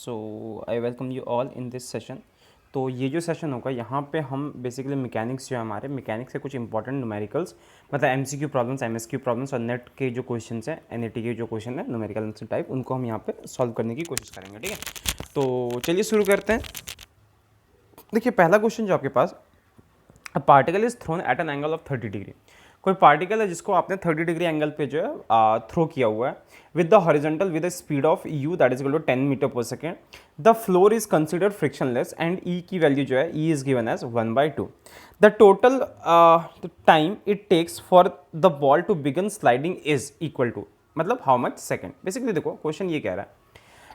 So I welcome you all in this session. तो ये जो सेशन होगा यहाँ पे हम बेसिकली मैकेनिक्स जो है हमारे मैकेनिक्स के कुछ इंपॉर्टेंट न्यूमेरिकल्स मतलब एमसीक्यू प्रॉब्लम्स, एमएसक्यू प्रॉब्लम्स और नेट के जो क्वेश्चन हैं, एनईटी के जो क्वेश्चन है न्यूमेरिकल आंसर टाइप, उनको हम यहाँ पे सॉल्व करने की कोशिश करेंगे। ठीक है, तो चलिए शुरू करते हैं। देखिए पहला क्वेश्चन जो आपके पास, a particle is thrown at an angle of 30 degree. कोई पार्टिकल है जिसको आपने 30 डिग्री एंगल पे जो है थ्रो किया हुआ है with the horizontal with the speed of u that is equal to 10 metre per second. The floor is considered frictionless and e की वैल्यू जो है e is given as 1/2। The total time it takes for the ball to begin sliding is equal to, मतलब how much second. Basically देखो question ये कह रहा है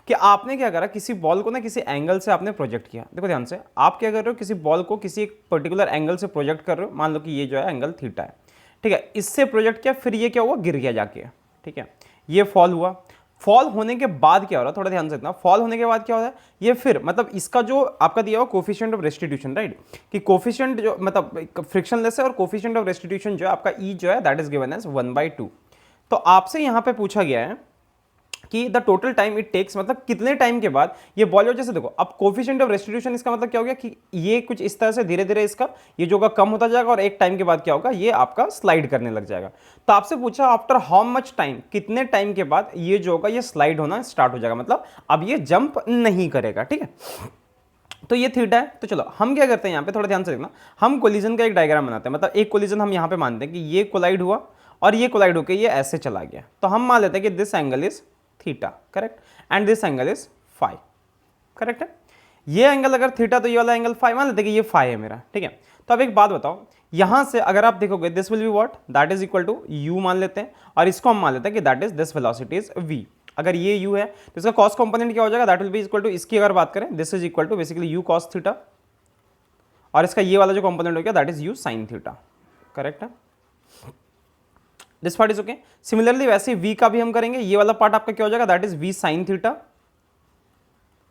कि आपने क्या करा, किसी बॉल को ना किसी एंगल से आपने प्रोजेक्ट किया। देखो ध्यान से, आप क्या कर रहे हो, किसी बॉल को किसी एक पर्टिकुलर एंगल से प्रोजेक्ट कर रहे हो। मान लो कि ये जो है एंगल थीटा है, ठीक है, इससे प्रोजेक्ट किया, फिर ये क्या हुआ, गिर गया जाके, ठीक है, ये फॉल हुआ। फॉल होने के बाद क्या हो रहा है, थोड़ा ध्यान से देखना, फॉल होने के बाद क्या हो रहा है, ये फिर मतलब इसका जो आपका दिया हुआ कोफिशिएंट ऑफ रेस्टिट्यूशन, राइट, कि कोफिशिएंट जो मतलब फ्रिक्शनलेस है और कोफिशिएंट ऑफ रेस्टिट्यूशन जो है आपका ई जो है दैट इज गिवन एज 1/2। तो आपसे यहाँ पे पूछा गया है कि the total time it takes, मतलब कितने टाइम के बाद ये बॉल, जैसे देखो अब कोफिशिएंट ऑफ रेस्टिट्यूशन इसका मतलब क्या हो गया कि ये कुछ इस तरह से धीरे धीरे इसका ये जो होगा कम होता जाएगा और एक टाइम के बाद क्या होगा, ये आपका स्लाइड करने लग जाएगा। तो आपसे पूछा आफ्टर हाउ मच टाइम, कितने टाइम के बाद ये जो होगा ये स्लाइड होना स्टार्ट हो जाएगा, मतलब अब ये जंप नहीं करेगा। ठीक है, तो ये थीटा है। तो चलो हम क्या करते हैं, यहाँ पे थोड़ा ध्यान से देखना, हम कोलिजन का एक डायग्राम बनाते हैं। मतलब एक कोलिजन हम यहाँ पे मानते हैं कि ये कोलाइड हुआ और ये कोलाइड होकर ये ऐसे चला गया। तो हम मान लेते हैं कि this angle is theta, correct, and this angle is five, correct है। ये एंगल अगर थीटा तो ये वाला एंगल फाइव, मान लेते हैं कि ये फाइव है मेरा, ठीक है। तो अब एक बात बताओ, यहां से अगर आप देखोगे this will be what, that is equal to u मान लेते हैं, और इसको हम मान लेते हैं कि that is this velocity is v. अगर ये u है तो इसका कॉस कंपोनेंट क्या हो जाएगा, that will be equal to, इसकी अगर बात करें this is equal to basically u cos theta, और इसका ये वाला जो कंपोनेंट हो गया that is u sin theta, correct है। This part is okay. Similarly वैसे v का भी हम करेंगे, ये वाला पार्ट आपका क्या हो जाएगा, that is v sin theta,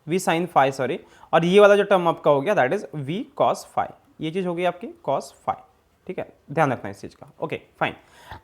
v sin five sorry, और ये वाला जो टर्म आपका हो गया that is v cos five. ये चीज हो गई आपकी cos फाइव, ठीक है, ध्यान रखना इस चीज का। Okay fine.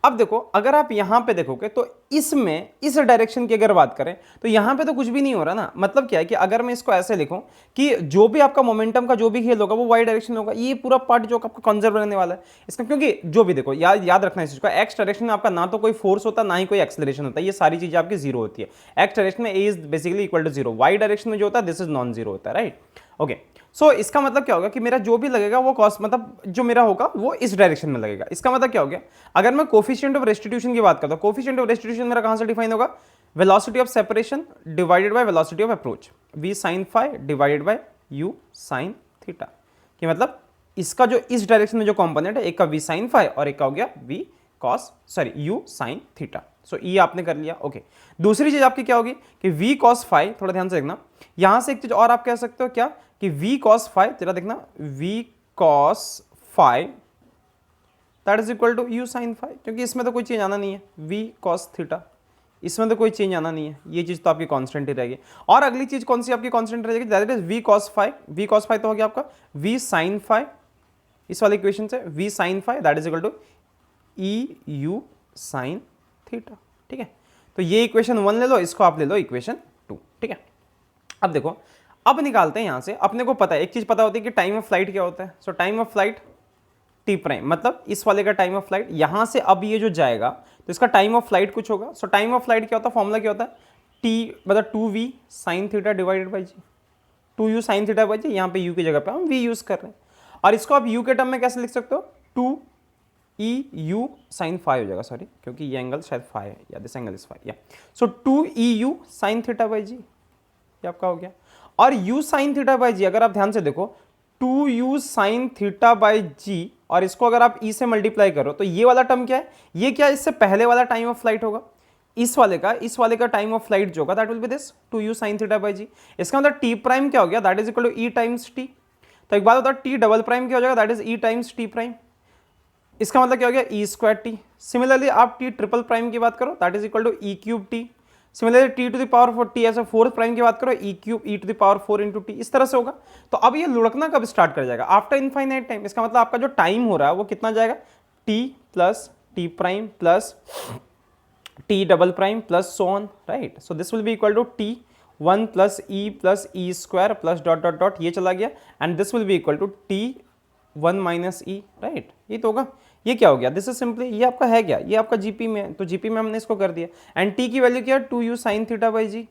अब देखो अगर आप यहां पे देखोगे तो इसमें इस डायरेक्शन की अगर बात करें तो यहां पे तो कुछ भी नहीं हो रहा ना। मतलब क्या है कि अगर मैं इसको ऐसे लिखूं कि जो भी आपका मोमेंटम का जो भी खेल होगा वो वाई डायरेक्शन होगा, ये पूरा पार्ट जो आपका कंजर्व रहने वाला है इसका, क्योंकि जो भी देखो याद रखना इस चीज को, एक्स डायरेक्शन में आपका ना तो कोई फोर्स होता ना ही कोई एक्सेलरेशन होता है, ये सारी चीजें आपकी जीरो होती है। एक्स डायरेक्शन में a is basically equal to zero, y direction में जो होता है दिस इज नॉन जीरो होता है, राइट। ओके, सो इसका मतलब क्या होगा कि मेरा जो भी लगेगा वो कॉस्ट मतलब जो मेरा होगा वो इस डायरेक्शन में लगेगा। इसका मतलब क्या हो गया, अगर मैं कोफिशिएंट ऑफ रेस्टिट्यूशन की बात करता हूं, कोफिशिएंट ऑफ रेस्टिट्यूशन मेरा कहां से डिफाइन होगा, velocity of separation divided by velocity of approach, v sin five divided by u sin theta. कि मतलब इसका जो इस डायरेक्शन में जो कंपोनेंट है, एक का v sin फाइव और एक का हो गया v cos sorry u sin theta. So ये आपने कर लिया। ओके, दूसरी चीज आपकी क्या होगी कि v cos फाइव, थोड़ा ध्यान से देखना, यहां से एक चीज और आप कह सकते हो क्या कि v cos फाइव, तेरा देखना v cos five that is equal to u sin five, क्योंकि इसमें तो कोई चेंज आना नहीं है, v cos थीटा, इसमें तो कोई चेंज आना नहीं है, ये चीज तो आपकी कांस्टेंट ही रहेगी। और अगली चीज कौन सी आपकी कांस्टेंट रहेगी, that is v cos five, v cos five तो हो गया आपका v sin फाइव, इस वाले इक्वेशन से v sin five that is equal to e u sin theta, ठीक है। तो ये इक्वेशन वन ले लो, इसको आप ले लो इक्वेशन टू, ठीक है। अब देखो अब निकालते हैं यहां से, अपने को पता है एक चीज पता होती है कि टाइम ऑफ फ्लाइट क्या होता है। सो time of flight T prime, मतलब इस वाले का टाइम ऑफ फ्लाइट, यहां से अब ये जो जाएगा तो इसका टाइम ऑफ फ्लाइट कुछ होगा। सो टाइम ऑफ फ्लाइट क्या होता है, फॉर्मूला क्या होता है, टी मतलब 2v sin theta divided by g, 2u sin theta by g, यहाँ पे u की जगह पे हम v यूज कर रहे हैं। और इसको आप u के टर्म में कैसे लिख सकते हो, 2eu sin फाइव हो जाएगा, सॉरी क्योंकि ये एंगल शायद फाइव है, या दिस एंगल इज फाइव, या सो 2eu sin थीटा बाई जी, ये आपका हो गया। और u sin थीटा बाई जी अगर आप ध्यान से देखो 2u sin थीटा बाई जी, और इसको अगर आप e से मल्टीप्लाई करो तो ये वाला टर्म क्या है, ये क्या है, इससे पहले वाला टाइम ऑफ फ्लाइट होगा, इस वाले का टाइम ऑफ फ्लाइट जो होगा that will be this 2u sin theta by g. इसका मतलब t प्राइम क्या हो गया, that is equal to e times t। तो एक बात होता है t डबल प्राइम क्या हो जाएगा, that is e times t prime. इसका मतलब क्या हो गया, e स्क्वायर टी। सिमिलरली आप t ट्रिपल प्राइम की बात करो that is equal to e cube t. Similarly t to the power 4 t ऐसे फोर्थ प्राइम की बात करो, e cube e to the power 4 into t, इस तरह से होगा। तो अब ये लुढ़कना कब स्टार्ट कर जाएगा, आफ्टर इनफाइनाइट टाइम। इसका मतलब आपका जो टाइम हो रहा है वो कितना जाएगा, t plus t prime plus t double prime plus so on, right. So this will be equal to t 1 plus e square plus dot dot dot ये चला गया and this will be equal to T1 minus e, right, ये तो होगा। ये क्या हो गया, दिस इज सिंपली, ये आपका है क्या, ये आपका जीपी में है, तो जीपी में हमने इसको कर दिया एंड टी की वैल्यू क्या है 2u sine theta by g,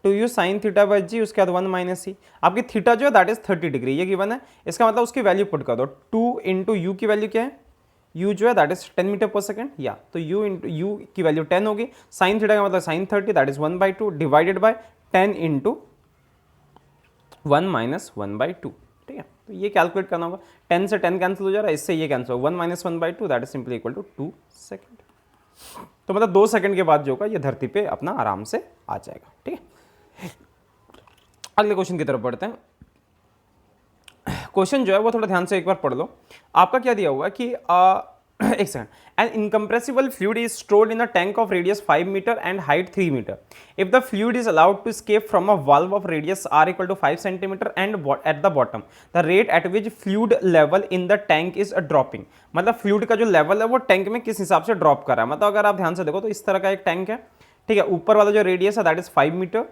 2u sine theta by g, उसके बाद 1 माइनस सी, आपकी थीटा जो है दैट इज 30 डिग्री, ये गिवन है, इसका मतलब उसकी वैल्यू पुट कर दो, 2 इंटू यू की वैल्यू क्या है, u जो है दैट इज 10 मीटर पर सेकंड, या तो u इंटू यू की वैल्यू 10 होगी, साइन थीटा का मतलब sine 30 that is 1/2 divided by 10 into 1 minus 1/2, ठीक है, तो ये कैलकुलेट करना होगा, 10 से 10 कैंसिल हो जा रहा है, इससे ये कैंसिल होगा, 1 minus 1/2 that is simply equal to 2 second, तो मतलब 2 सेकंड के बाद जो होगा ये धरती पे अपना आराम से आ जाएगा, ठीक है। अगले क्वेश्चन की तरफ बढ़ते हैं। क्वेश्चन जो है वो थोड़ा ध्यान से एक बार पढ़ लो। आपका क्या दिया हुआ है कि एक second, an incompressible fluid is stored in a tank of radius 5 meter and height 3 meter. If the fluid is allowed to escape from a valve of radius r equal to 5 centimeter and at the bottom the rate at which fluid level in the tank is dropping, मतलब fluid का जो level है वो tank में किस हिसाब से drop कर रहा है। मतलब अगर आप ध्यान से देखो तो इस तरह का एक टैंक है, ठीक है, ऊपर वाला जो रेडियस है दैट इज 5 मीटर,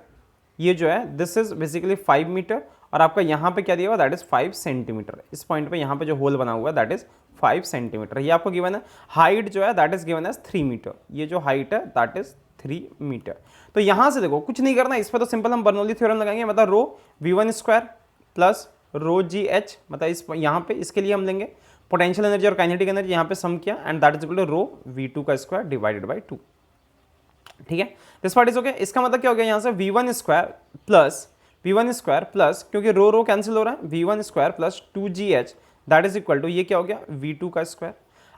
ये जो है दिस इज बेसिकली 5 मीटर, और आपका यहाँ पे क्या दिया हुआ दैट इज 5 सेंटीमीटर, इस पॉइंट पे यहाँ पे जो होल बना हुआ है दैट इज 5 सेंटीमीटर, ये आपको गिवन है। हाइट जो है that is given as 3 meter, ये जो हाइट है दैट इज 3 मीटर। तो यहाँ से देखो कुछ नहीं करना, इस पर तो सिंपल हम बर्नौली थ्योरम लगाएंगे, मतलब rho v1 square plus rho g h, मतलब इस यहाँ पे इसके लिए हम लेंगे पोटेंशियल एनर्जी और काइनेटिक एनर्जी, यहाँ पे सम किया and that is equal to rho v2 का स्क्वायर डिवाइडेड बाई 2, ठीक है, दिस पार्ट इज ओके। इसका मतलब क्या हो गया, यहाँ से v1 स्क्वायर प्लस क्योंकि रो रो कैंसिल हो रहा है, v1 square plus 2gh that is equal to ये क्या हो गया v2 का स्क्वायर।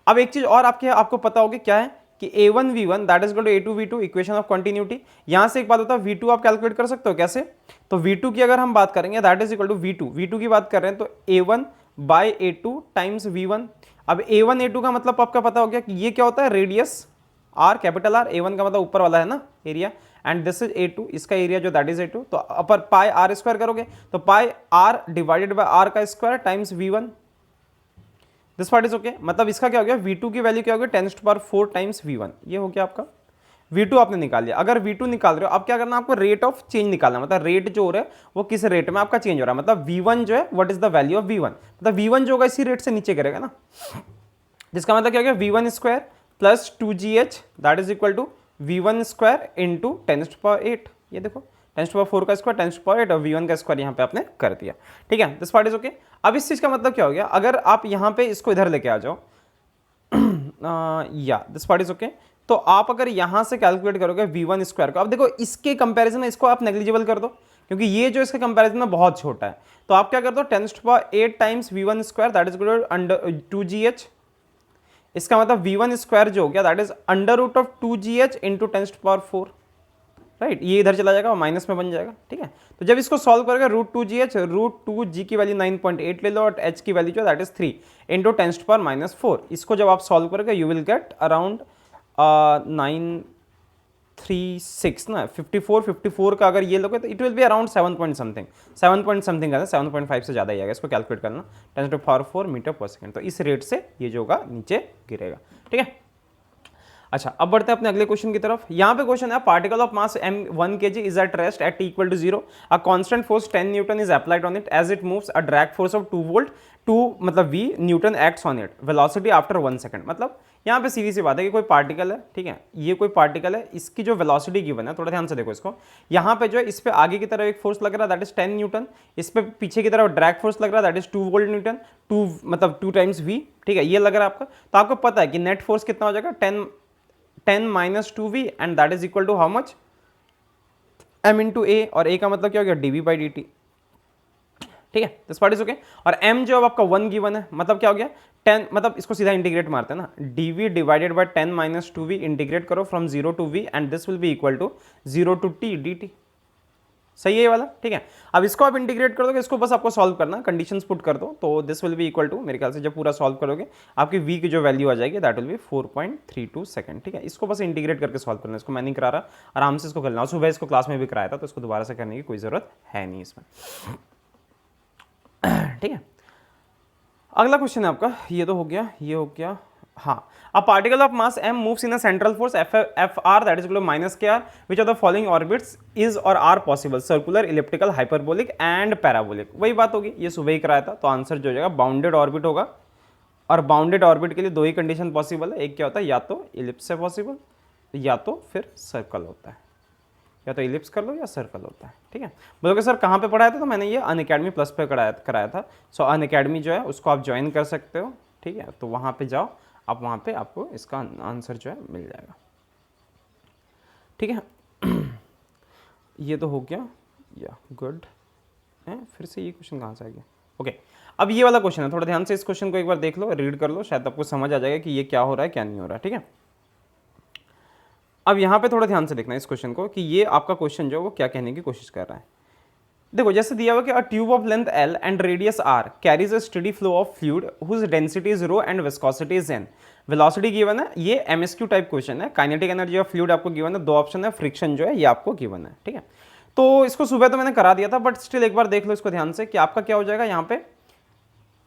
अब एक चीज और आपको पता होगी क्या है कि a1 v1 that is equal to a2 v2 equation of continuity. यहां से एक बात होता है v2 आप कैलकुलेट कर सकते हो कैसे, तो v2 की अगर हम बात करेंगे that is equal to v2 की बात कर रहे हैं तो a1 by a2 times v1। अब a1 a2 का मतलब आपका पता हो गया कि ये क्या होता है radius r, capital R, a1 का मतलब ऊपर वाला है ना area, and this is a2, इसका एरिया जो दैट इज a2, तो अपर पाई r स्क्वायर करोगे तो पाई r डिवाइडेड बाय r का square times v1, this part is okay. मतलब इसका क्या हो गया v2 की वैल्यू क्या हो गया 10⁴ टाइम्स v1, ये हो गया आपका v2 आपने निकाल लिया। अगर v2 निकाल रहे हो अब क्या करना, आपको रेट ऑफ चेंज निकालना, मतलब रेट जो हो रहा है वो किस रेट में आपका चेंज हो रहा है, मतलब v1 जो है what is the value of v1, मतलब v1 जो होगा इसी रेट से नीचे करेगा ना, जिसका मतलब क्या हो गया v1 square plus 2gh that is equal to v1 square into 10⁸, ये देखो 10⁴ का स्क्वायर 10⁸ और v1 का स्क्वायर यहाँ पे आपने कर दिया, ठीक है, दिस पार्ट इज ओके। अब इस चीज का मतलब क्या हो गया, अगर आप यहाँ पे इसको इधर लेके आ जाओ या दिस पार्ट इज ओके, तो आप अगर यहाँ से कैलकुलेट करोगे v1 स्क्वायर को, अब देखो इसके कंपैरिजन में इसको आप नेग्लिजिबल कर दो क्योंकि ये जो इसके कंपैरिजन में बहुत छोटा है, तो आप क्या कर दो 10⁸ times v1 square that is equal to under 2gh, इसका मतलब v1 स्क्वायर जो हो गया that is under root of 2gh into 10⁴, right, ये इधर चला जाएगा और माइनस में बन जाएगा, ठीक है। तो जब इसको सॉल्व करोगे √2g की वैल्यू 9.8 ले लो और h की वैल्यू जो दैट इज 3 इंटू 10⁻⁴, इसको जब आप सॉल्व करोगे यू विल गेट अराउंड 936 ना 54 का अगर ये लोगे तो it will be around 7 point something का 7.5 से ज़्यादा ही आएगा, इसको कैलकुलेट करना 10⁴ मीटर पर सेकेंड, तो इस रेट से ये जो होगा नीचे गिरेगा, ठीक है। अच्छा, अब बढ़ते हैं अपने अगले क्वेश्चन की तरफ। यहाँ पे क्वेश्चन है particle of mass m1 kg is at rest at t equal to 0, a constant force 10 newton is applied on it as it moves, a drag force of 2 volt 2 मतलब v newton acts on it, velocity after 1 second. मतलब यहाँ पे सीधी सी बात है कि कोई particle है, ठीक है, ये कोई पार्टिकल है, इसकी जो वेलोसिटी गिवन है, थोड़ा ध्यान से देखो इसको, यहाँ पे जो है इस पे आगे की तरफ एक फोर्स लग रहा है दैट इज 10 न्यूटन, इस पे पीछे की तरफ ड्रैग फोर्स लग रहा है दैट इज 2 वोल्ट न्यूटन, 2 मतलब 2 टाइम्स v, ठीक है, ये लग रहा है आपका। तो आपको पता है कि नेट फोर्स कितना हो जाएगा 10 minus 2v and that is equal to how much m into a, और a का मतलब क्या हो गया dv बाई dt, ठीक है, दिस पार्ट इज ओके। और m जो अब आपका 1 गिवन है, मतलब क्या हो गया 10, मतलब इसको सीधा इंटीग्रेट मारते हैं ना, dv divided by 10 minus 2v, integrate करो from 0 to v and this will be equal to 0 to t dt, सही है ये वाला, ठीक है। अब इसको आप इंटीग्रेट कर दोगे, इसको बस आपको सॉल्व करना, कंडीशंस पुट कर दो, तो this will be equal to, मेरे ख्याल से जब पूरा सॉल्व करोगे आपकी v की जो वैल्यू आ जाएगी दैट विल बी 4.32 सेकंड, ठीक है। इसको बस इंटीग्रेट करके सॉल्व करना, इसको मैं नहीं करा रहा, आराम से इसको कर लेना, सुबह इसको क्लास में भी कराया था तो इसको दोबारा से करने की कोई जरूरत है नहीं इसमें, ठीक है। अगला क्वेश्चन है आपका, ये तो हो गया, ये हो गया, हाँ, a particle of mass m moves in a central force Fr that is equal to minus kr. Which of the following orbits is or are possible? Circular, elliptical, hyperbolic and parabolic. वही बात होगी, ये सुबह ही कराया था, तो answer जो हो जाएगा बाउंडेड ऑर्बिट होगा। और बाउंडेड ऑर्बिट के लिए दो ही कंडीशन पॉसिबल है, एक क्या होता है, या तो इलिप्स से पॉसिबल या तो फिर सर्कल होता है, या तो इलिप्स कर लो या सर्कल होता है। ठीक है, बोलोगे सर कहाँ पे पढ़ाया था, तो मैंने ये अनअकैडमी प्लस पे कराया था। सो अनअकैडमी जो है उसको आप ज्वाइन कर सकते हो। ठीक है, तो वहाँ पे जाओ आप, वहाँ पे आपको इसका आंसर जो है मिल जाएगा। ठीक है ये तो हो गया, या गुड है। फिर से ये क्वेश्चन कहाँ से आ गया? ओके, अब ये वाला क्वेश्चन है, थोड़ा ध्यान से इस क्वेश्चन को एक बार देख लो, रीड कर लो, शायद आपको समझ आ जाएगा कि ये क्या हो रहा है क्या नहीं हो रहा है। ठीक है, अब यहाँ पे थोड़ा ध्यान से देखना इस क्वेश्चन को कि ये आपका क्वेश्चन जो है वो क्या कहने की कोशिश कर रहा है। देखो जैसे दिया हुआ कि a tube of length L and radius R carries a steady flow of fluid whose density is rho and viscosity is n, velocity given है। ये एमएसक्यू टाइप क्वेश्चन है। काइनेटिक एनर्जी ऑफ फ्लूइड आपको given है, दो option है, friction जो है ये आपको गिवन है। ठीक है, तो इसको सुबह तो मैंने करा दिया था, बट स्टिल एक बार देख लो इसको ध्यान से कि आपका क्या हो जाएगा। यहाँ पे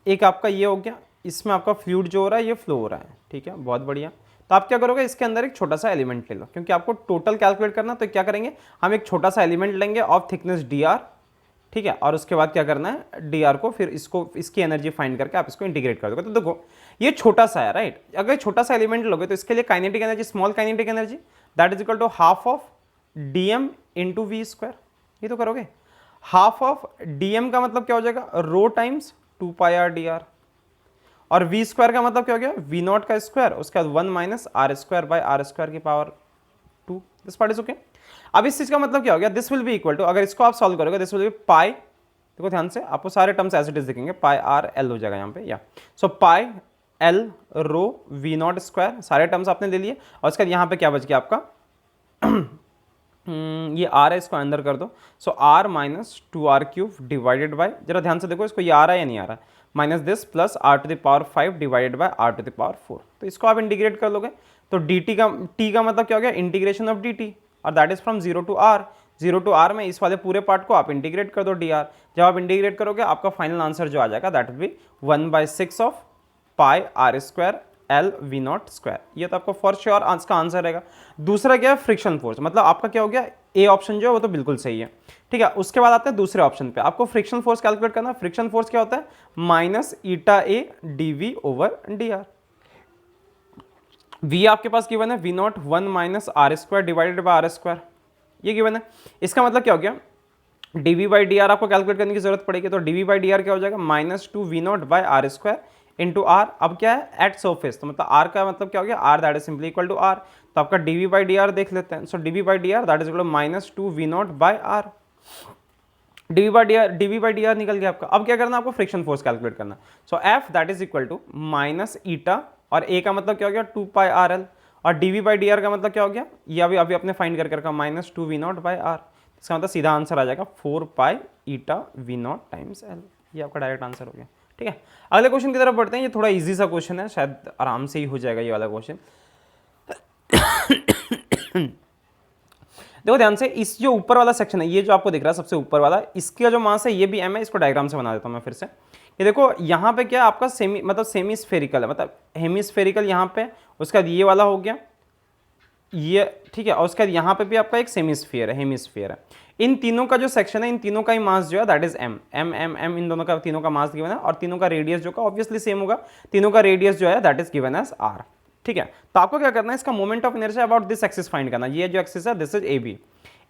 एक आपका ये हो गया, इसमें आपका फ्लूइड जो हो रहा है ये फ्लो हो रहा है। ठीक है, बहुत बढ़िया। तो आप क्या करोगे, इसके अंदर एक छोटा सा एलिमेंट ले लो, क्योंकि आपको टोटल कैलकुलेट करना। तो क्या करेंगे, हम एक छोटा सा एलिमेंट लेंगे ऑफ थिकनेस dr। ठीक है, और उसके बाद क्या करना है, dr को फिर इसकी एनर्जी फाइंड करके आप इसको इंटीग्रेट कर दोगे। तो देखो ये छोटा सा है, राइट। अगर छोटा सा एलिमेंट लोगे तो इसके लिए kinetic energy, small kinetic energy that is equal to half of dm into v square. ये तो करोगे, हाफ ऑफ dm का मतलब क्या हो जाएगा, रो टाइम्स 2πr dr, और वी स्क्वायर का मतलब क्या हो गया, वी नॉट का स्क्वायर, उसके बाद 1 minus r square by r square की power 2। This part is okay. अब इस चीज का मतलब क्या हो गया, this will be equal to, अगर इसको आप सॉल्व करोगे दिस विल बी पाई, देखो ध्यान से, आपको सारे टर्म्स एज इट इज दिखेंगे, पाई आर एल हो जाएगा यहाँ पे, या so pi l rho v naught square, सारे टर्म्स आपने ले लिए। और उसके बाद यहाँ पे क्या बच गया आपका ये आर है, इसको अंदर कर दो। So r minus 2r cube divided by, जरा ध्यान से देखो इसको, ये आ रहा है या नहीं आ रहा है, minus this plus r to the power 5 divided by r to the power 4। तो इसको आप इंटीग्रेट कर लोगे, तो dt का t का मतलब क्या हो गया, इंटीग्रेशन ऑफ dt, और that is from 0 to r। 0 to r में इस वाले पूरे पार्ट को आप इंटीग्रेट कर दो dr। जब आप इंटीग्रेट करोगे आपका फाइनल आंसर जो आ जाएगा that will be 1/6 of pi r square l v naught square. ये तो आपको फॉर श्योर इसका आंसर रहेगा। दूसरा क्या है, फ्रिक्शन फोर्स, मतलब आपका क्या हो गया, ए ऑप्शन जो है वो तो बिल्कुल सही है। ठीक है, उसके बाद आते हैं दूसरे ऑप्शन पे, आपको फ्रिक्शन फोर्स कैलकुलेट करना। फ्रिक्शन फोर्स क्या होता है, minus eta a d v over d r. V आपके पास गिवन है, v naught 1 minus r square divided by r square, ये गिवन है। इसका मतलब क्या हो गया, d v by d r आपको कैलकुलेट करने की जरूरत पड़ेगी। तो d v by d r क्या हो जाएगा, minus 2 v naught by r square into r. अब क्या है, एट सरफेस, तो मतलब आर का मतलब क्या हो गया, r that is simply equal to r. तो आपका d v by d r देख लेते हैं। So d v by d r that is equal to minus 2 v naught by r. D v by d r निकल गया आपका। अब क्या करना है, आपको फ्रिक्शन फोर्स कैलकुलेट करना। So f that is equal to minus eta, और ए का मतलब क्या हो गया 2 पाई आर एल, और d v by d r का मतलब क्या हो गया, ये अभी अपने फाइंड करके रखा, minus 2 v naught by r. इसका मतलब सीधा आंसर आ जाएगा 4 pi eta v naught times l. ये आपका डायरेक्ट आंसर हो गया। ठीक है, अगले क्वेश्चन की तरफ बढ़ते हैं। ये थोड़ा इजी सा क्वेश्चन है, शायद आराम से ही हो जाएगा ये वाला क्वेश्चन। देखो ध्यान से, इस जो ऊपर वाला सेक्शन है, ये जो आपको दिख रहा है सबसे ऊपर वाला, इसका जो मास है ये भी m है। इसको डायग्राम से बना देता हूँ मैं फिर से। ये देखो यहाँ पे क्या आपका सेमी स्फेरिकल है, मतलब हेमिस्फेरिकल यहाँ पे, उसके बाद ये वाला हो गया ये। ठीक है, और उसके बाद यहाँ पे भी आपका एक सेमीस्फीयर है, हेमिस्फीयर है। इन तीनों का जो सेक्शन है, इन तीनों का ही मास जो है that is m m m m, इन दोनों का, तीनों का मास गिवन है, और तीनों का रेडियस जो का ऑब्वियसली सेम होगा। तीनों का रेडियस जो है that is given as r। ठीक है, तो आपको क्या करना है, इसका moment of inertia about this axis find करना। ये जो एक्सिस है दिस इज AB,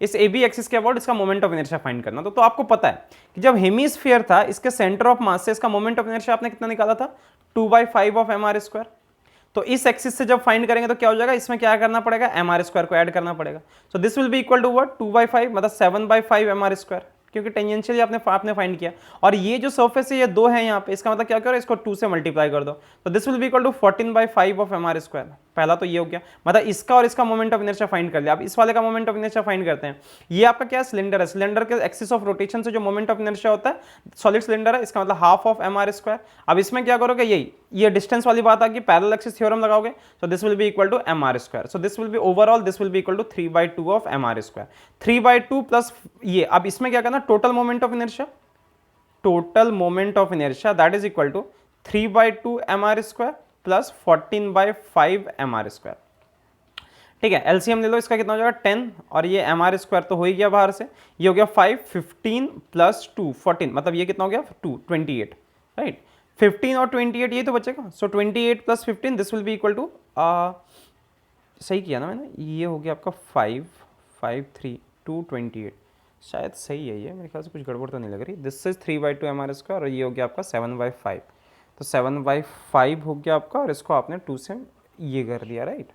इस AB एक्सिस के अबाउट इसका मोमेंट ऑफ इनर्शिया फाइंड करना। तो आपको पता है कि जब हेमिस्फीयर था, इसके सेंटर ऑफ मास से इसका मोमेंट ऑफ इनर्शिया आपने कितना निकाला था, 2/5 ऑफ mr स्क्वायर। तो इस एक्सिस से जब फाइंड करेंगे तो क्या हो जाएगा, इसमें क्या करना पड़ेगा, mr स्क्वायर को ऐड करना पड़ेगा। So this will be equal to what, 2/5 मतलब 7/5 mr स्क्वायर, क्योंकि टेंजेंशियली आपने फाइंड किया। और ये जो सरफेस है ये 2 है यहाँ पे, इसका मतलब क्या करो, इसको 2 से मल्टीप्लाई कर दो। तो this will be equal to 14/5 of mr square. पहला तो ये हो गया, मतलब इसका और इसका मोमेंट ऑफ इनर्शिया फाइंड कर लिया। अब इस वाले का मोमेंट ऑफ इनर्शिया फाइंड करते हैं। ये आपका क्या है, सिलेंडर है। सिलेंडर के एक्सिस ऑफ रोटेशन से जो मोमेंट ऑफ इनर्शिया होता है, सॉलिड सिलेंडर है, इसका मतलब हाफ ऑफ mr स्क्वायर। अब इसमें क्या करोगे, यही ये डिस्टेंस वाली बात आ गई, पैरेलल एक्सिस थ्योरम लगाओगे। So this will be equal to mr square. So this will be overall, this will be equal to 3/2 of mr square. 3/2 plus ये, अब इसमें क्या करना, total moment of inertia, total moment of inertia that is equal to 3/2 mr square plus 14/5 mr²। ठीक है, LCM ले लो, इसका कितना हो जाएगा 10 और ये mr² तो हो ही गया बाहर से, ये हो गया 5, 15 प्लस 2 14, मतलब ये कितना हो गया 2 28, राइट। 15 और 28 ये तो बचेगा, so 28 plus 15 this will be equal to, सही किया ना मैंने, ये हो गया आपका 5 5 3 2 28, शायद सही है ये, मेरे ख्याल से कुछ गड़बड़ तो नहीं लग रही। दिस इज 3/2 mr² और ये हो गया आपका 7/5, तो 7/5 हो गया आपका, और इसको आपने 2 से ये कर दिया, राइट।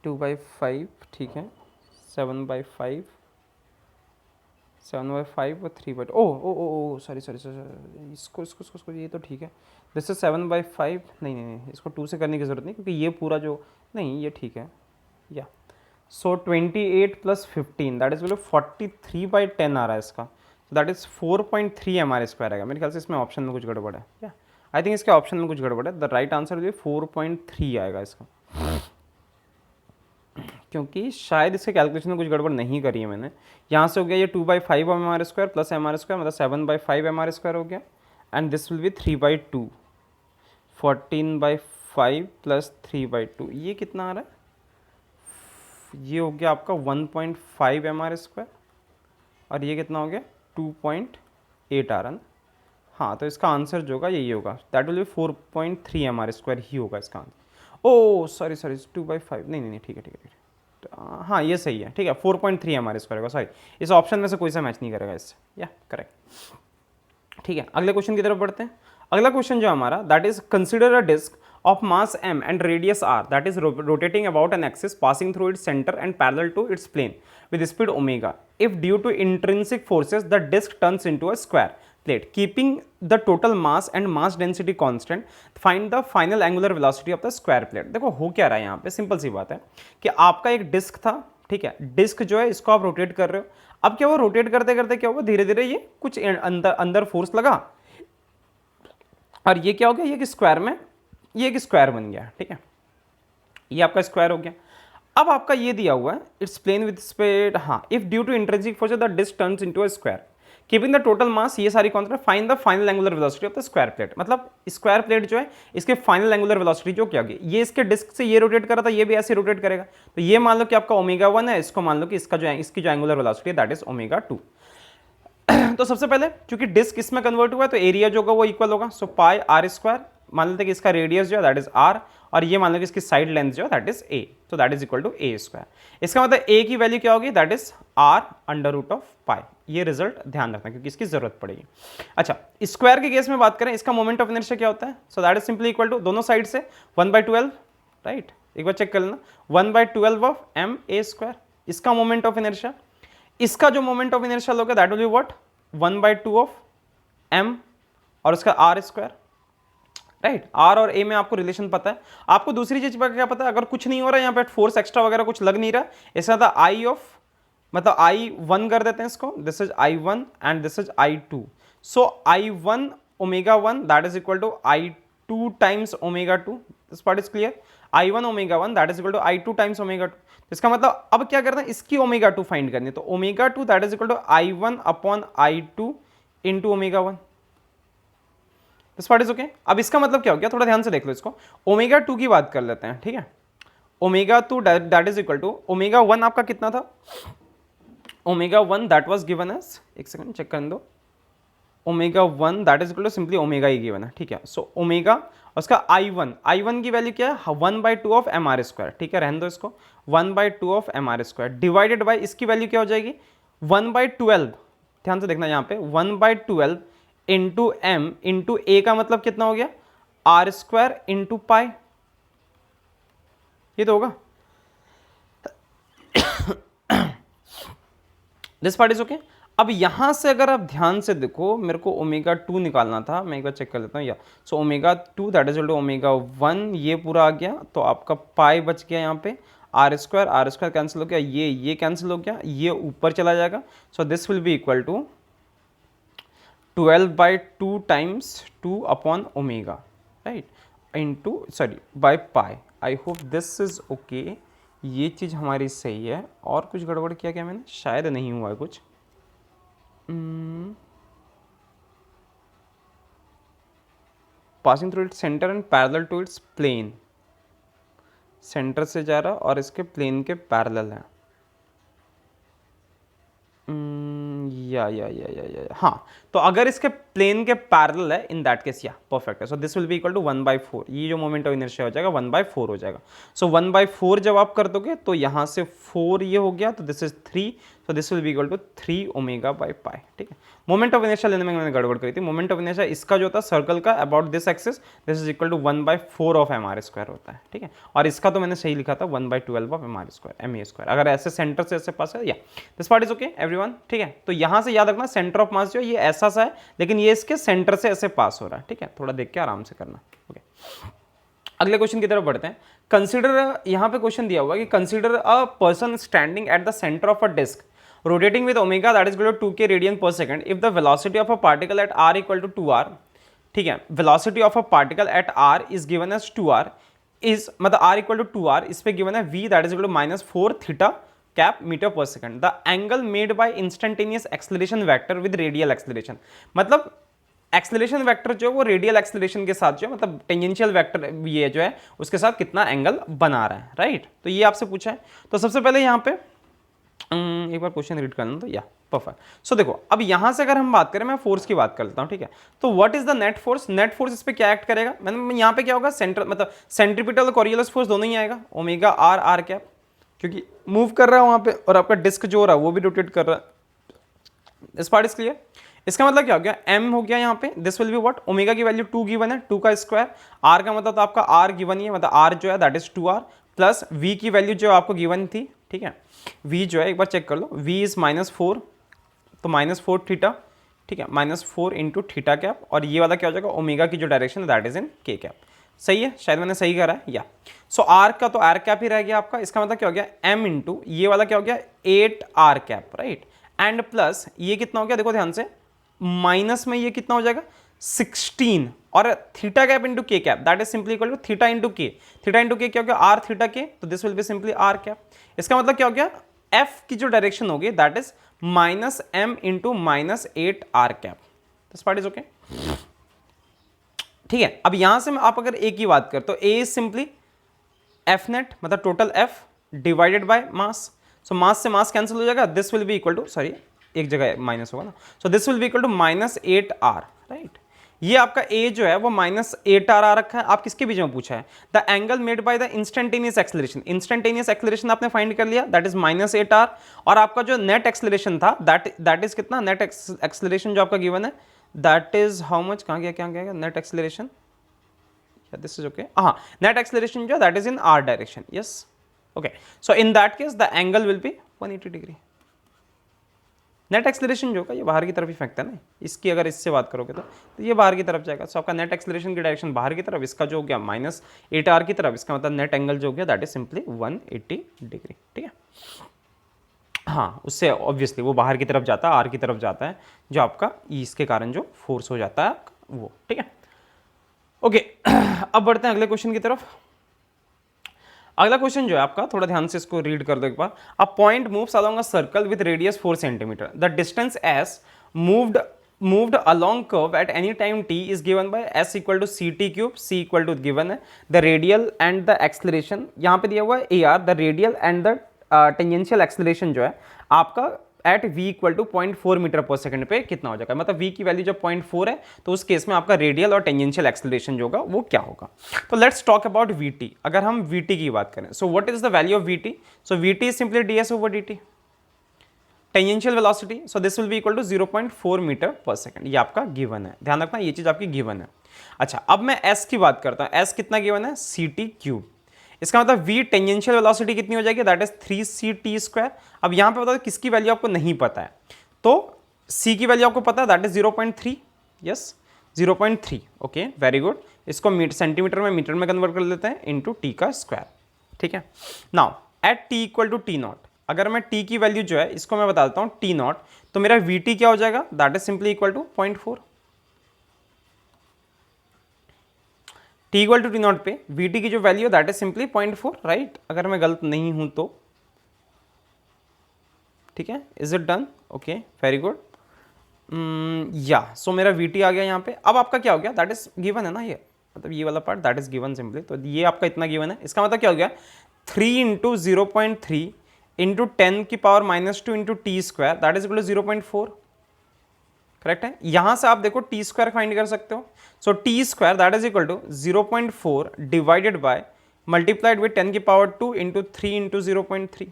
2/5, ठीक है, 7/5 7/5 और 3/2, ओ सॉरी सॉरी सॉरी, इसको ये तो ठीक है, दिस इज 7/5, नहीं इसको 2 से करने की ज़रूरत नहीं, क्योंकि ये पूरा जो, नहीं ये ठीक है, या सो 28 प्लस 15 दैट इज 43/10 आ रहा है इसका, दैट इज 4.3 mr² आएगा। मेरे ख्याल से इसमें ऑप्शन में कुछ गड़बड़ है, या आई थिंक इसके ऑप्शन में कुछ गड़बड़ है, द राइट आंसर जो 4.3 आएगा इसका, क्योंकि शायद इसके कैलकुलेशन में कुछ गड़बड़ नहीं करी है मैंने। यहाँ से हो गया ये 2/5 mr² प्लस mr², मतलब 7/5 mr² हो गया, and this will B 3/2, 14/5 plus 3/2, ये कितना आ रहा है, ये हो गया आपका 1.5 mr², और ये कितना हो गया 2.8 आ रहा ना। हाँ, तो इसका आंसर जो होगा यही होगा, दैट विल बी 4.3 mr² ही होगा इसका आंसर। ओ सॉरी 2/5, नहीं ठीक है, हाँ ये सही है, ठीक है, 4.3 mr² होगा, सॉरी इस ऑप्शन में से कोई सा मैच नहीं करेगा इससे, या करेक्ट। ठीक है, अगले क्वेश्चन की तरफ बढ़ते हैं। अगला क्वेश्चन जो हमारा, that is consider a disc of mass m and radius r that is rotating about an axis passing through its center and parallel to its plane with speed omega. If due to intrinsic forces the disk turns into a square plate keeping the total mass and mass density constant, find the final angular velocity of the square plate. देखो हो क्या रहा है यहाँ पे, simple सी बात है कि आपका एक डिस्क था, ठीक है, डिस्क जो है इसको आप रोटेट कर रहे हो, अब क्या हुआ, रोटेट करते करते क्या हुआ, धीरे धीरे ये कुछ अंदर फोर्स लगा, और ये क्या हो गया, ये कि स्क्वायर में ये एक स्क्वायर बन गया, ठीक है, ये आपका स्क्वायर हो गया। अब आपका ये दिया हुआ है, इट्स प्लेन विद स्पीड, हाँ, if due to intrinsic force the disc turns into a square keeping the total mass, ये सारी constant, find the final angular velocity of the square plate. मतलब स्क्वायर प्लेट जो है इसके final angular velocity जो क्या होगी, ये इसके डिस्क से ये रोटेट कर रहा था, ये भी ऐसे रोटेट करेगा, तो ये मान लो कि आपका ω1 है, इसको मान लो कि इसका जो है इसकी जो एंगुलर वेलोसिटी है दैट इज ω2। तो सबसे पहले चूंकि डिस्क इसमें कन्वर्ट हुआ है तो एरिया जो होगा वो इक्वल होगा, सो पाई r², मान लेते हैं कि इसका रेडियस जो है दैट इज r, और ये मान लो कि इसकी साइड लेंथ जो है दैट इज a, तो that is equal to a²। इसका मतलब a की वैल्यू क्या होगी, दैट इज r√π। ये रिजल्ट ध्यान रखना क्योंकि इसकी जरूरत पड़ेगी। अच्छा, स्क्वायर के केस में बात करें, इसका मोमेंट ऑफ इनर्शिया क्या होता है, so that is simply equal to, दोनों साइड से 1/12, राइट, एक बार चेक कर लेना, 1/12 ऑफ ma², इसका मोमेंट ऑफ इनर्शिया, इसका जो मोमेंट ऑफ इनर्शिया लोगे that will be what, 1/2 of m और उसका r², राइट। r और a में आपको रिलेशन पता है। आपको दूसरी चीज क्या पता है, अगर कुछ नहीं हो रहा है यहाँ पे फोर्स एक्स्ट्रा वगैरह कुछ लग नहीं रहा, इसका था i ऑफ, मतलब I1 कर देते हैं इसको, this is I1 and this is I2, so I1 ω1 that is equal to I2 times ω2, this part is clear, I1 ω1 that is equal to I2 times ω2। इसका मतलब अब क्या करना है, इसकी ω2 फाइंड करनी है, तो ω2 that is equal to I1 upon I2 into ω1, this part is okay. अब इसका मतलब क्या हो गया, थोड़ा ध्यान से देख लो इसको, ω2 की बात कर लेते हैं, ठीक है, ω2 दैट इज इक्वल टू ω1 आपका कितना था, ω1 दैट वाज गिवन एज, एक सेकंड चेक करने दो, ω1 that is equal to simply omega ही गिवन है, ठीक है, सो ओमेगा उसका I1 की वैल्यू क्या है, 1/2 ऑफ mr², ठीक है, रहने दो इसको, 1/2 ऑफ mr² डिवाइडेड बाय इसकी वैल्यू क्या हो जाएगी 1/12, ध्यान से देखना यहाँ पे 1/12 इंटू m इंटू a का मतलब कितना हो गया r² इंटू पाई, ये तो होगा, दिस पार्ट इज ओके। अब यहां से अगर आप ध्यान से देखो, मेरे को ω2 निकालना था, मैं एक बार चेक कर लेता हूँ, या सो ω2 दैट इज ω1, ये पूरा आ गया, तो आपका पाई बच गया यहाँ पे, r² कैंसिल हो गया, ये कैंसिल हो गया, ये ऊपर चला जाएगा, so this will be equal to 12/2 times 2 upon omega, right, into sorry by pi. I hope this is okay, ये चीज़ हमारी सही है। और कुछ गड़बड़ किया क्या मैंने, शायद नहीं हुआ है कुछ, passing through its center and parallel to its plane, center से जा रहा और इसके प्लेन के पैरेलल है। हाँ, तो अगर इसके प्लेन के पैरेलल है इन दैट केस या परफेक्ट है। So this will be equal to 1/4, ये जो मोमेंट ऑफ इनर्शिया हो जाएगा 1/4 हो जाएगा। सो 1/4 जब आप कर दोगे तो यहाँ से 4 ये हो गया, तो this is 3, so this will be equal to 3 omega by pi. ठीक है, मोमेंट ऑफ इनर्शिया लेने में मैंने गड़बड़ करी थी। मोमेंट ऑफ इनर्शिया इसका जो था सर्कल का about this axis, this is equal to 1/4 of mr² होता है। ठीक है, और इसका तो मैंने सही लिखा था 1/12 ऑफ mr², अगर ऐसे सेंटर से ऐसे पास है या this part is okay everyone. ठीक है, तो यहाँ से याद रखना सेंटर ऑफ मास जो है ये ऐसा सा है, लेकिन ये इसके सेंटर से ऐसे पास हो रहा है। ठीक है, थोड़ा देख के आराम से करना। ओके, अगले क्वेश्चन की तरफ बढ़ते हैं। कंसीडर, यहाँ पे क्वेश्चन दिया हुआ है कि consider a person standing at the centre of a disc rotating with omega that is equal to 2k radian per second if the velocity of a particle at r equal to 2r, ठीक है, velocity of a particle at r is given as 2r is मतलब r equal to 2r, इस पे given है v that is equal to -4 theta cap meter per second, the angle made by instantaneous acceleration vector with radial acceleration, मतलब acceleration vector जो है वो radial acceleration के साथ जो है मतलब टेंजेंशियल वेक्टर ये जो है उसके साथ कितना एंगल बना रहा है, राइट। तो ये आपसे पूछा है। तो सबसे पहले यहाँ पे एक बार क्वेश्चन रीड कर लें तो या परफेक्ट। सो देखो अब यहां से अगर हम बात करें, मैं फोर्स की बात कर लेता हूं। ठीक है, तो what is the net force? Net force इस पे क्या एक्ट करेगा, मतलब यहां पे क्या होगा, सेंटर मतलब सेंट्रीपिटल और कोरियोलिस फोर्स दोनों ही आएगा, ओमेगा आर आर कैप, क्योंकि मूव कर रहा है वहां पे और आपका डिस्क जो हो रहा है वो भी रोटेट कर रहा है। इस पार्ट इज क्लियर। इसका मतलब क्या हो गया, m हो गया यहाँ पे, this will be what, omega की वैल्यू 2 गिवन है, 2 का स्क्वायर, r का मतलब तो आपका r गिवन ही है, मतलब r जो है that is 2r plus v की वैल्यू जो आपको गिवन थी। ठीक है, v जो है एक बार चेक कर लो, v इज -4, तो -4 थीटा। ठीक है, -4 इंटू थीटा कैप, और ये वाला क्या हो जाएगा, ओमेगा की जो डायरेक्शन है that is in k cap. सही है, शायद मैंने सही करा है या। सो r का तो r कैप ही रह गया आपका, इसका मतलब क्या हो गया, m इंटू ये वाला क्या हो गया 8r cap, right, and plus ये कितना हो गया, देखो ध्यान से, माइनस में ये कितना हो जाएगा 16, और theta cap into k cap that is simply equal to theta into k. Theta into k क्या हो गया, आर थीटा के, तो this will be simply r cap. इसका मतलब क्या हो गया, एफ की जो डायरेक्शन होगी that is -m into -8r cap. This part is okay. ठीक है, अब यहां से आप अगर ए की बात करें तो a is simply f net, मतलब total f divided by mass. So mass से मास कैंसिल हो जाएगा, this will be equal to, sorry एक जगह माइनस होगा ना, so this will be equal to -8r, right. ये आपका a जो है वो -8r आ रखा है। आप किसके बीच में पूछा है, the angle made by the instantaneous acceleration. Instantaneous acceleration आपने फाइंड कर लिया, दैट इज -8r, और आपका जो नेट एक्सेलरेशन था दैट इज कितना, नेट एक्सेलरेशन जो आपका गिवन है दैट इज हाउ मच, कहाँ गया क्या गया net acceleration, this is okay, हाँ, नेट एक्सेलरेशन जो that is in r direction, yes okay. So in that case the angle will be 180 degree. Net acceleration जो का ये बाहर की तरफ ही फेंकता है ना, इसकी अगर इससे बात करोगे तो ये बाहर की तरफ जाएगा। सो आपका नेट एक्सेलरेशन की डायरेक्शन बाहर की तरफ, इसका जो हो गया -8r की तरफ, इसका मतलब नेट एंगल जो हो गया दैट इज सिंपली 180 डिग्री। ठीक है, हाँ, उससे ऑब्वियसली वो बाहर की तरफ जाता है, आर की तरफ जाता है, जो आपका इसके कारण जो फोर्स हो जाता है वो। ठीक है, ओके, अब बढ़ते हैं अगले क्वेश्चन की तरफ। अगला क्वेश्चन जो है आपका, थोड़ा ध्यान से इसको रीड कर दो एक बार। A point moves along a circle with radius 4 centimetre, the distance s moved along curve at any time t is given by s equal to ct cube, c equal to given है the radial and the acceleration, यहाँ पे दिया हुआ है ar, the radial and the tangential acceleration जो है आपका at v equal to 0.4 metre पर सेकंड पे कितना हो जाएगा, मतलब v की वैल्यू जब 0.4 है तो उस केस में आपका रेडियल और टेंजेंशियल एक्सेलरेशन जो होगा वो क्या होगा। तो लेट्स टॉक अबाउट vt। अगर हम vt की बात करें, so what is the value of vt, so vt is simply ds over dt, tangential velocity, so this will be equal to 0.4 metre पर सेकंड, ये आपका गिवन है, ध्यान रखना ये चीज आपकी गिवन है। अच्छा, अब मैं s की बात करता हूं, s कितना गिवन है, ct क्यूब, इसका मतलब v टेंजेंशियल वेलोसिटी कितनी हो जाएगी, दैट इज 3ct²। अब यहां पे बताओ किसकी वैल्यू आपको नहीं पता है, तो c की वैल्यू आपको पता है that is 0.3, yes 0.3, okay very good. इसको सेंटीमीटर में मीटर में कन्वर्ट कर लेते हैं इनटू t का स्क्वायर। ठीक है, now at t equal to t0, अगर मैं t की वैल्यू जो है इसको मैं बता देता हूं t0, तो मेरा vt क्या हो जाएगा, that is simply equal to 0.4। t equal to t0 पे vt की जो वैल्यू है दैट इज सिंपली 0.4, राइट, अगर मैं गलत नहीं हूं तो। ठीक है, is it done, okay very good, या सो मेरा vt आ गया यहाँ पे। अब आपका क्या हो गया, दैट इज गिवन है ना, ये मतलब ये वाला part that is given simply. तो ये आपका इतना गिवन है, इसका मतलब क्या हो गया 3 इंटू 0.3 इंटू 10 की power -2 into t square that is equal to 0.4। Correct है। यहां से आप देखो टी स्क्वायर फाइंड कर सकते हो। So t square that is equal to 0.4 divided by multiplied with 10 की पावर 2 इंटू 3 इंटू 0.3।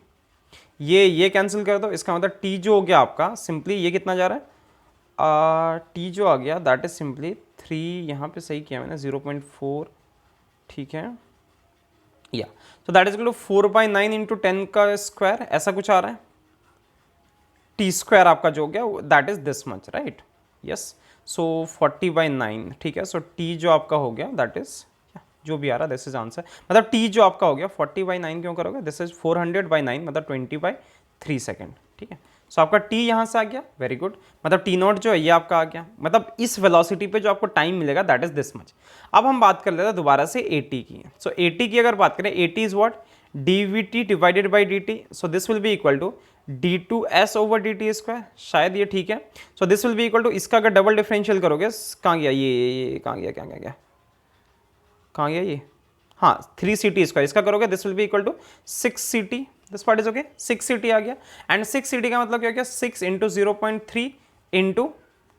ये कैंसिल कर दो, इसका मतलब टी जो हो गया आपका सिंपली ये कितना जा रहा है, टी जो आ गया दैट इज सिंपली 3, यहाँ पे सही किया मैंने 0.4, ठीक है या। So that is equal to 4/9 into 10 का स्क्वायर, ऐसा कुछ आ रहा है। टी स्क्वायर आपका जो हो गया that is this much, right, yes. So 40/9, ठीक है। सो टी जो आपका हो गया दैट इज जो भी आ रहा है दिस इज आंसर। मतलब टी जो आपका हो गया 40/9 क्यों करोगे, दिस इज 400/9 मतलब 20/3 सेकेंड, ठीक है। सो आपका टी यहाँ से आ गया, वेरी गुड। मतलब टी नॉट जो है ये आपका आ गया, मतलब इस वेलोसिटी पे जो आपको टाइम मिलेगा दैट इज दिस मच। अब हम बात कर लेते हैं दोबारा से एटी की। सो एटी की अगर बात करें, a t is what, dvt divided by dt, so this will be equal to d2s over dt square, शायद ये ठीक है। So this will be equal to, इसका अगर डबल डिफरेंशियल करोगे, कहाँ गया ये कहाँ गया, क्या क्या गया, कहाँ गया ये, हाँ 3ct स्क्वायर, इसका करोगे this will be equal to 6ct, this part is okay, 6ct आ गया। एंड 6ct का मतलब क्या हो गया, 6 इंटू 0.3 इंटू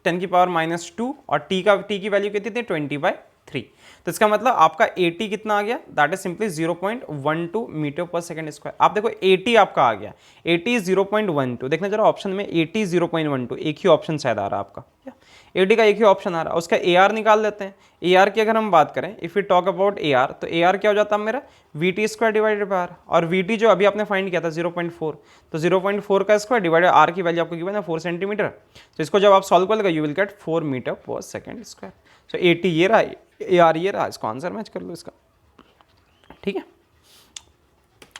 10 की पावर -2 और t की वैल्यू कितनी थी 20/3। तो इसका मतलब आपका 80 कितना आ गया, दैट इज सिंपली 0.12 मीटर पर सेकंड स्क्वायर। आप देखो 80 आपका आ गया, 80 इज 0.12, देखना जरा ऑप्शन में 80 0.12, एक ही ऑप्शन शायद आ रहा है आपका, 80 का एक ही ऑप्शन आ रहा है। उसका AR निकाल लेते हैं। AR की अगर हम बात करें, if you talk about AR, तो AR क्या हो जाता है मेरा VT square divided by R, और VT जो अभी आपने फाइंड किया था 0.4, तो 0.4 का स्क्वायर डिवाइडेड R की वैल्यू आपको गिवन है 4 सेंटीमीटर। तो इसको जब आप सॉल्व करोगे you will get 4 metre per second square. सो 80 ये रहा, AR ये रहा, इसको आंसर मैच कर लो इसका, ठीक है।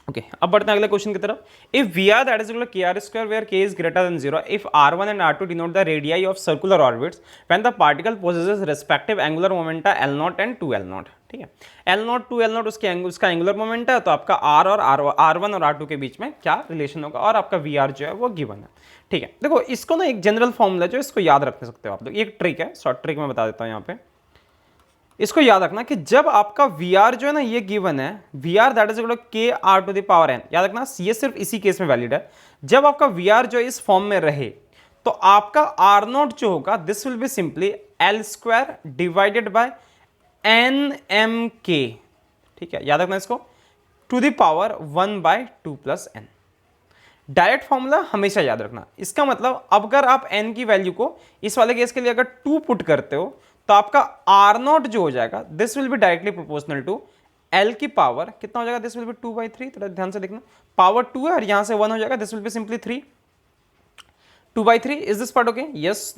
ओके, अब बढ़ते हैं अगले क्वेश्चन की तरफ। If V r that is equal to kr square where k is greater than 0, if r1 and r2 denote the radii of circular orbits when the particle possesses respective angular momenta l0 and 2l0, ठीक है। l0 2l0 उसका angular momenta है, तो आपका r और r1 और r2 के बीच में क्या रिलेशन होगा, और आपका vr जो है वो गिवन है, ठीक है। देखो इसको ना एक जनरल फॉर्मूला जो इसको याद रख सकते हो आप लोग, एक ट्रिक है, शॉर्ट ट्रिक मैं बता देता हूँ यहाँ पे। इसको याद रखना कि जब आपका VR जो है ना ये गिवन है, VR that is equal to KR to the power n, याद रखना ये सिर्फ इसी केस में वैलिड है। जब आपका VR जो इस फॉर्म में रहे तो आपका R0 जो होगा this will be simply L square divided by NMK, ठीक है, याद रखना इसको, to the power 1/2 plus n। Direct formula हमेशा याद रखना। इसका मतलब अब अगर आप n की वैल्यू को इस वाले केस के लिए अगर 2 पुट करते हो तो आपका R0 जो हो जाएगा this will be directly proportional to L की पावर कितना हो जाएगा, दिस विल बी 2/3, थोड़ा ध्यान से देखना, पावर 2 है और यहां से 1 हो जाएगा, this will be simply 3, 2/3। Is this part okay, yes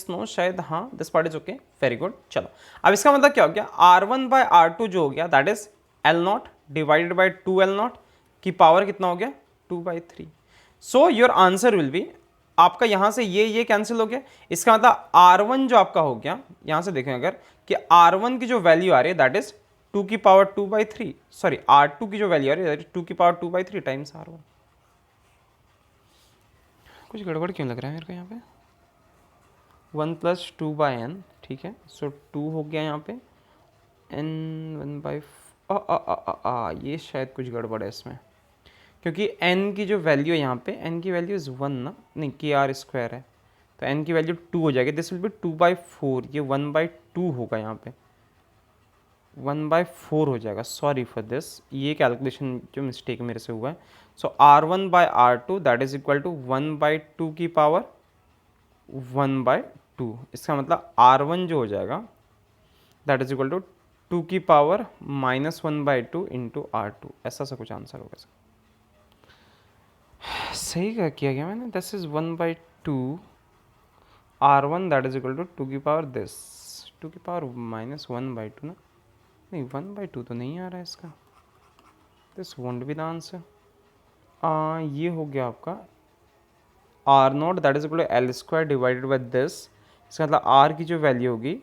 no शायद हाँ, this part is okay, very good. चलो अब इसका मतलब क्या हो गया, R1/R2 जो हो गया that is L0 divided by 2L0 की पावर कितना हो गया 2/3। So your answer will be, आपका यहां से ये कैंसिल हो गया, इसका मतलब R1 जो आपका हो गया, यहां से देखें अगर कि R1 की जो वैल्यू आ रही है दैट इज 2 की पावर 2/3, सॉरी R2 की जो वैल्यू आ रही है दैट इज 2 की पावर 2/3 टाइम्स R1। कुछ गड़बड़ क्यों लग रहा है मेरे को यहाँ पे, 1 + 2/n, ठीक है। सो 2 हो गया यहाँ पे, n 1/, ये शायद कुछ गड़बड़ है इसमें, क्योंकि n की जो वैल्यू है यहाँ पे, n की वैल्यू इज़ 1 ना, नहीं KR स्क्वायर है, तो n की वैल्यू 2 हो जाएगी, दिस विल बी 2/4, ये 1/2 होगा यहाँ पे, 1/4 हो जाएगा, सॉरी फॉर दिस, ये कैलकुलेशन जो मिस्टेक मेरे से हुआ है। So R1/R2 that is equal to 1/2 की पावर 1/2, इसका मतलब R1 जो हो जाएगा दैट इज इक्वल टू 2 की पावर -1/2 इंटू R2, ऐसा सा कुछ आंसर होगा इसका। सही क्या किया गया मैंने, this is 1/2 R1 that is equal to 2 की पावर दिस 2 की पावर -1/2 ना, नहीं 1/2 तो नहीं आ रहा है इसका, this won't be the answer. ये हो गया आपका R0 that is equal to L square divided by this, इसका मतलब R की जो वैल्यू होगी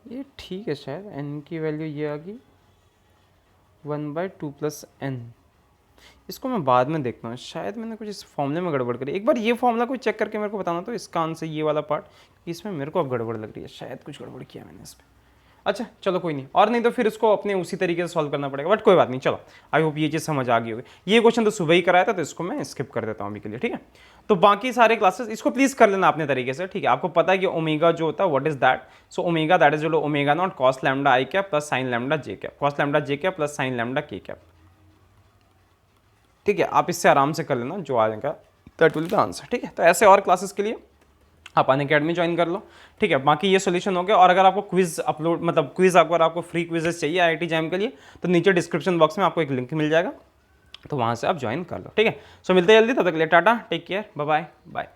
ये ठीक है, शायद n की वैल्यू ये आ गई 1/2 प्लस n, इसको मैं बाद में देखता हूँ, शायद मैंने कुछ इस फॉर्मूले में गड़बड़ करी। एक बार ये फॉर्मूला कोई चेक करके मेरे को बताना, तो इसका आंसर ये वाला पार्ट, इसमें मेरे को अब गड़बड़ लग रही है, शायद कुछ गड़बड़ किया मैंने इसमें। अच्छा चलो कोई नहीं, और नहीं तो फिर इसको अपने उसी तरीके से सॉल्व करना पड़ेगा, बट कोई बात नहीं। चलो आई होप ये चीज़ समझ आ गई होगी। ये क्वेश्चन तो सुबह ही कराया था, तो इसको मैं स्किप कर देता हूँ अभी के लिए, ठीक है। तो बाकी सारे क्लासेस इसको प्लीज कर लेना अपने तरीके से, ठीक है। आपको पता है कि ओमेगा जो होता है what is that, so omega that is omega naught cos lambda I cap plus sign lambda J cap, cos lambda J cap plus sign lambda के कैप, ठीक है। आप इससे आराम से कर लेना जो आ जाएगा, that will B the answer, ठीक है। तो ऐसे और क्लासेस के लिए आप अनअकैडमी ज्वाइन कर लो, ठीक है। बाकी ये सोल्यूशन हो गया। और अगर आपको क्विज अपलोड मतलब क्विज अगर आपको फ्री क्विजेस चाहिए IIT जैम के लिए, तो नीचे डिस्क्रिप्शन बॉक्स में आपको एक लिंक मिल जाएगा, तो वहाँ से आप ज्वाइन कर लो, ठीक है। सो मिलते हैं जल्दी, तब तक के लिए ta ta, take care, bye bye bye.